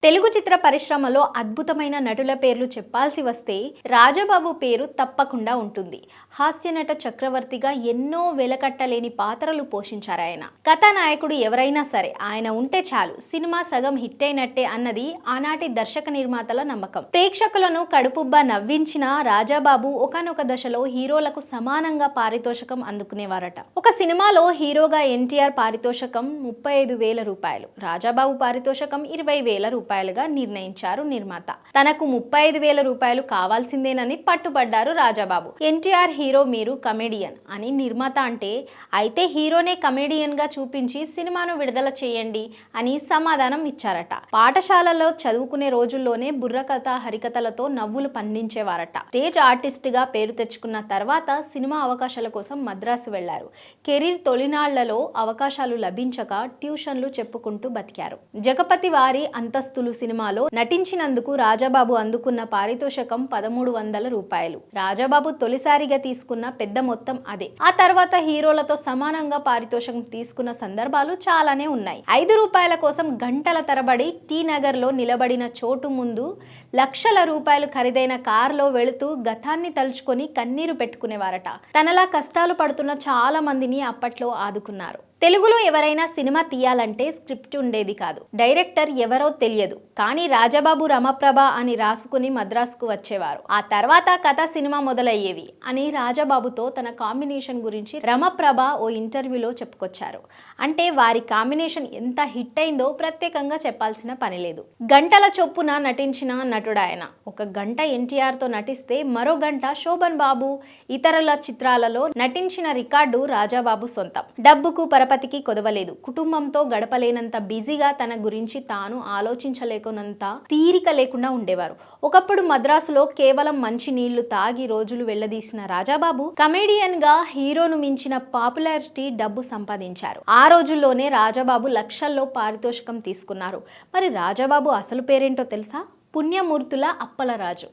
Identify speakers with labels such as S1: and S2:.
S1: తెలుగు చిత్ర పరిశ్రమలో అద్భుతమైన నటుల పేర్లు చెప్పాల్సి వస్తే రాజబాబు పేరు తప్పకుండా ఉంటుంది. హాస్యనట చక్రవర్తిగా ఎన్నో వెలకట్టలేని పాత్రలు పోషించారు ఆయన. కథానాయకుడు ఎవరైనా సరే ఆయన ఉంటే చాలు సినిమా సగం హిట్ అయినట్టే అన్నది ఆనాటి దర్శక నిర్మాతల నమ్మకం. ప్రేక్షకులను కడుపుబ్బా నవ్వించిన రాజాబాబు ఒకానొక దశలో హీరోలకు సమానంగా పారితోషికం అందుకునేవారట. ఒక సినిమాలో హీరోగా ఎన్టీఆర్ పారితోషికం 35,000 రూపాయలు, రాజాబాబు పారితోషికం 20,000 రూపాయలుగా నిర్ణయించారు నిర్మాత. తనకు 35,000 రూపాయలు కావాల్సిందేనని పట్టుబడ్డారు రాజాబాబు. ఎన్టీఆర్ హీరో, మీరు కమెడియన్ అని నిర్మాత అంటే, అయితే హీరోనే కమెడియన్ గా చూపించి సినిమాను విడుదల చేయండి అని సమాధానం ఇచ్చారట. పాఠశాలలో చదువుకునే రోజుల్లోనే బుర్రకథ హరికథలతో నవ్వులు పండించేవారట. స్టేజ్ ఆర్టిస్ట్ గా పేరు తెచ్చుకున్న తర్వాత సినిమా అవకాశాల కోసం మద్రాసు వెళ్లారు. కెరీర్ తొలినాళ్లలో అవకాశాలు లభించక ట్యూషన్లు చెప్పుకుంటూ బతికారు. జగపతి వారి అంతస్తులు సినిమాలో నటించినందుకు రాజాబాబు అందుకున్న పారితోషికం 1,300 రూపాయలు. రాజాబాబు తొలిసారిగా తీసుకున్న పెద్ద మొత్తం అదే. ఆ తర్వాత హీరోలతో సమానంగా పారితోషికం తీసుకున్న సందర్భాలు చాలానే ఉన్నాయి. 5 రూపాయల కోసం గంటల తరబడి టీ నగర్ లో నిలబడిన చోటు ముందు లక్షల రూపాయలు ఖరీదైన కారులో వెళుతూ గతాన్ని తలుచుకొని కన్నీరు పెట్టుకునేవారట. తనలా కష్టాలు పడుతున్న చాలా మందిని అప్పట్లో ఆదుకున్నారు. తెలుగులో ఎవరైనా సినిమా తీయాలంటే స్క్రిప్ట్ ఉండేది కాదు, డైరెక్టర్ ఎవరో తెలియదు. కానీ రాజాబాబు రమప్రభ అని రాసుకుని మద్రాసుకు వచ్చేవారు. ఆ తర్వాత కథ సినిమా మొదలయ్యేవి అని రాజాబాబుతో తన కాంబినేషన్ గురించి రమప్రభ ఓ ఇంటర్వ్యూలో చెప్పుకొచ్చారు. అంటే వారి కాంబినేషన్ ఎంత హిట్ అయిందో ప్రత్యేకంగా చెప్పాల్సిన పని లేదు. గంటల చొప్పున నటించిన నటుడు ఆయన. ఒక గంట ఎన్టీఆర్ తో నటిస్తే మరో గంట శోభన్ బాబు ఇతరుల చిత్రాలలో నటించిన రికార్డు రాజాబాబు సొంతం. డబ్బుకు పతికి కొదవలేదు. కుటుంబంతో గడపలేనంత బిజీగా తన గురించి తాను ఆలోచించలేకున్నంత తీరిక లేకుండా ఉండేవారు. ఒకప్పుడు మద్రాసులో కేవలం మంచి నీళ్లు తాగి రోజులు వెళ్లదీసిన రాజాబాబు కమెడియన్ గా హీరోను మించిన పాపులారిటీ, డబ్బు సంపాదించారు. ఆ రోజుల్లోనే రాజాబాబు లక్షల్లో పారితోషికం తీసుకున్నారు. మరి రాజాబాబు అసలు పేరేంటో తెలుసా? పుణ్యమూర్తుల అప్పలరాజు.